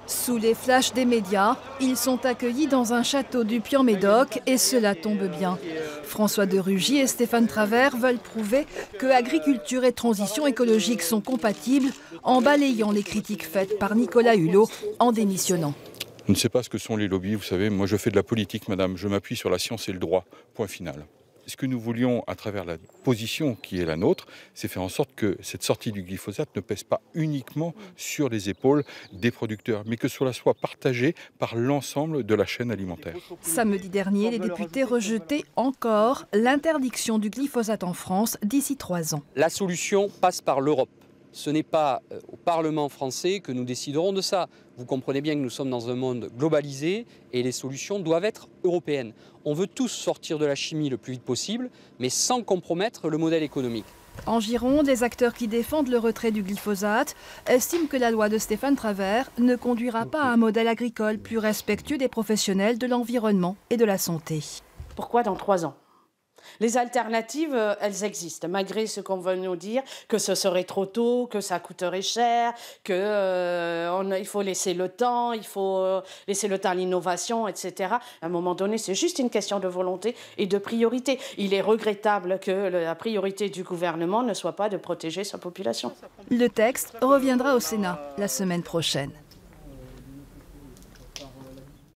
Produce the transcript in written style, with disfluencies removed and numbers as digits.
Sous les flashs des médias, ils sont accueillis dans un château du Puy-en-Médoc et cela tombe bien. François de Rugy et Stéphane Travert veulent prouver que agriculture et transition écologique sont compatibles en balayant les critiques faites par Nicolas Hulot en démissionnant. Je ne sais pas ce que sont les lobbies, vous savez, moi je fais de la politique, madame, je m'appuie sur la science et le droit, point final. Ce que nous voulions, à travers la position qui est la nôtre, c'est faire en sorte que cette sortie du glyphosate ne pèse pas uniquement sur les épaules des producteurs, mais que cela soit partagé par l'ensemble de la chaîne alimentaire. Samedi dernier, les députés rejetaient encore l'interdiction du glyphosate en France d'ici 3 ans. La solution passe par l'Europe. Ce n'est pas au Parlement français que nous déciderons de ça. Vous comprenez bien que nous sommes dans un monde globalisé et les solutions doivent être européennes. On veut tous sortir de la chimie le plus vite possible, mais sans compromettre le modèle économique. En Gironde, les acteurs qui défendent le retrait du glyphosate estiment que la loi de Stéphane Travert ne conduira pas à un modèle agricole plus respectueux des professionnels de l'environnement et de la santé. Pourquoi dans 3 ans ? Les alternatives, elles existent, malgré ce qu'on veut nous dire, que ce serait trop tôt, que ça coûterait cher, qu'il faut laisser le temps, il faut laisser le temps à l'innovation, etc. À un moment donné, c'est juste une question de volonté et de priorité. Il est regrettable que la priorité du gouvernement ne soit pas de protéger sa population. Le texte reviendra au Sénat la semaine prochaine.